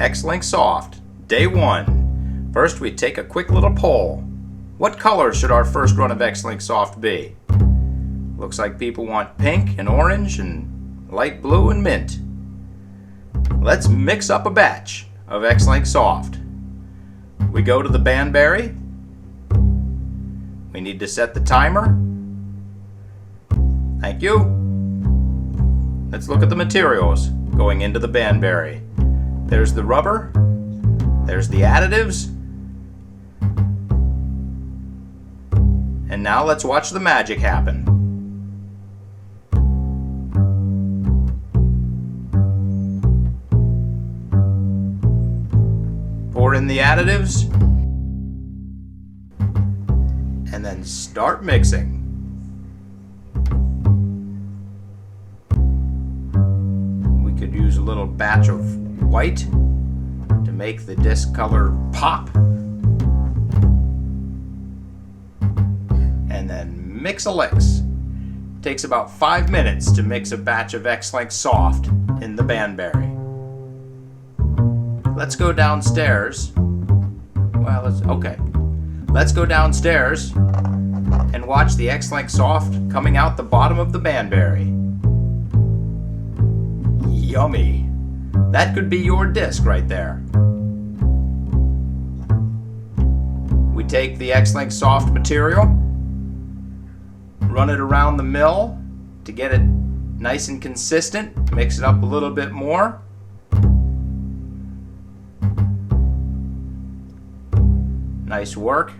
X-Link Soft, Day 1. First we take a quick little poll. What color should our first run of X-Link Soft be? Looks like people want pink and orange and light blue and mint. Let's mix up a batch of X-Link Soft. We go to the Banbury. We need to set the timer. Thank you. Let's look at the materials going into the Banbury. There's the rubber. There's the additives. And now let's watch the magic happen. Pour in the additives. And then start mixing. We could use a little batch of white to make the disc color pop. And then mix-a-lix. Takes about 5 minutes to mix a batch of X-Link Soft in the Banbury. Let's go downstairs. Let's go downstairs and watch the X-Link Soft coming out the bottom of the Banbury. Yummy. That could be your disc right there. We take the X-Link Soft material, run it around the mill to get it nice and consistent, mix it up a little bit more. Nice work.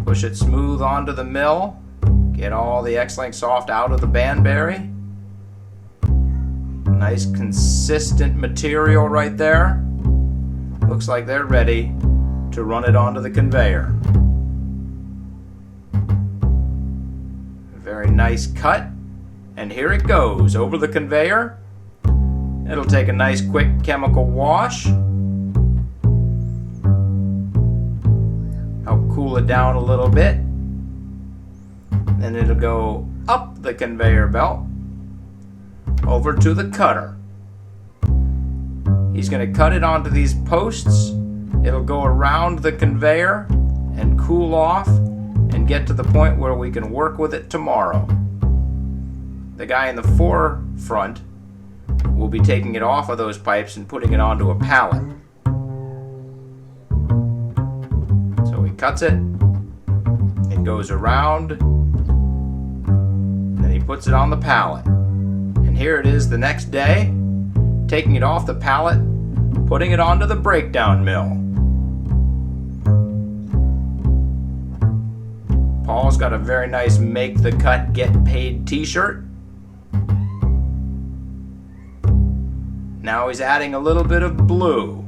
Push it smooth onto the mill. Get all the X-Link Soft out of the Banbury. Nice consistent material right there. Looks like they're ready to run it onto the conveyor. Very nice cut. And here it goes over the conveyor. It'll take a nice quick chemical wash. Help cool it down a little bit. Then it'll go up the conveyor belt over to the cutter. He's going to cut it onto these posts. It'll go around the conveyor and cool off and get to the point where we can work with it tomorrow. The guy in the forefront will be taking it off of those pipes and putting it onto a pallet. So he cuts it. It goes around. Then he puts it on the pallet. And here it is the next day, taking it off the pallet, putting it onto the breakdown mill. Paul's got a very nice Make the Cut Get Paid t-shirt. Now he's adding a little bit of blue.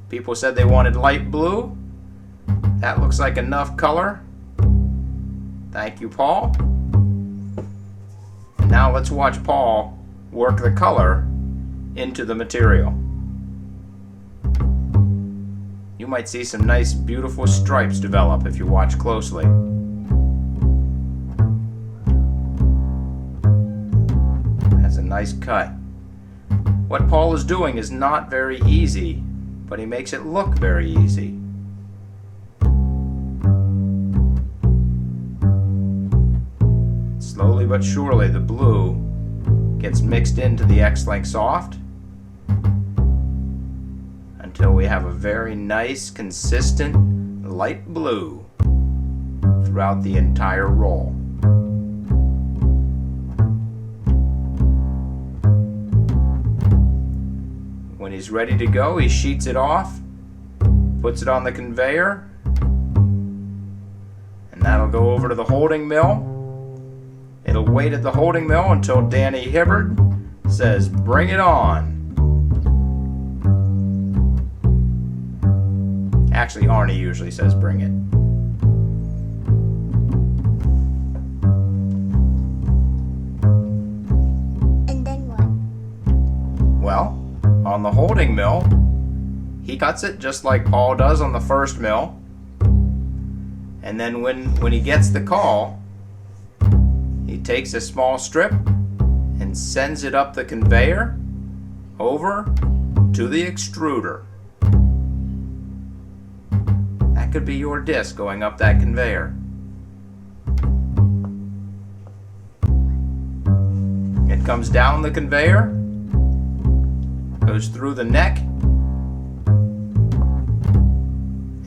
People said they wanted light blue. That looks like enough color. Thank you, Paul. And now let's watch Paul work the color into the material. You might see some nice, beautiful stripes develop if you watch closely. That's a nice cut. What Paul is doing is not very easy, but he makes it look very easy. Slowly but surely the blue gets mixed into the X-Link Soft until we have a very nice, consistent light blue throughout the entire roll. When he's ready to go, he sheets it off, puts it on the conveyor, and that'll go over to the holding mill. It'll wait at the holding mill until Danny Hibbert says, "Bring it on." Actually, Arnie usually says, "Bring it." And then what? Well, on the holding mill, he cuts it just like Paul does on the first mill. And then when he gets the call, he takes a small strip and and sends it up the conveyor over to the extruder. That could be your disc going up that conveyor. It comes down the conveyor, goes through the neck,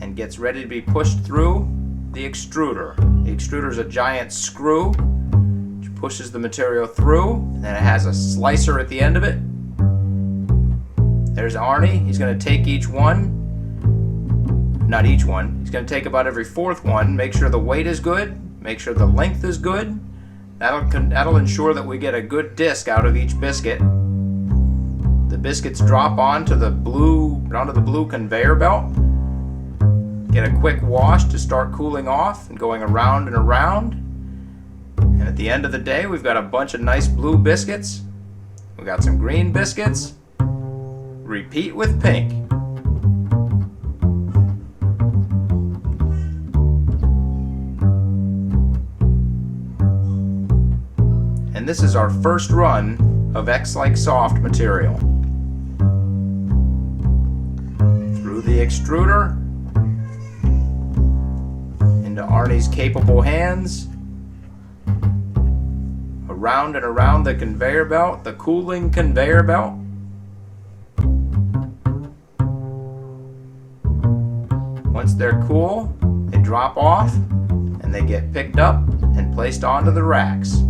and gets ready to be pushed through the extruder. The extruder is a giant screw which pushes the material through, and then it has a slicer at the end of it. There's Arnie. He's going to take each one. Not each one. He's going to take about every fourth one, make sure the weight is good, make sure the length is good. That'll ensure that we get a good disc out of each biscuit. The biscuits drop onto the blue conveyor belt. Get a quick wash to start cooling off and going around and around. And at the end of the day, we've got a bunch of nice blue biscuits. We got some green biscuits. Repeat with pink. And this is our first run of X-Like soft material. Through the extruder, into Arnie's capable hands, around and around the conveyor belt, the cooling conveyor belt. Once they're cool, they drop off and they get picked up and placed onto the racks.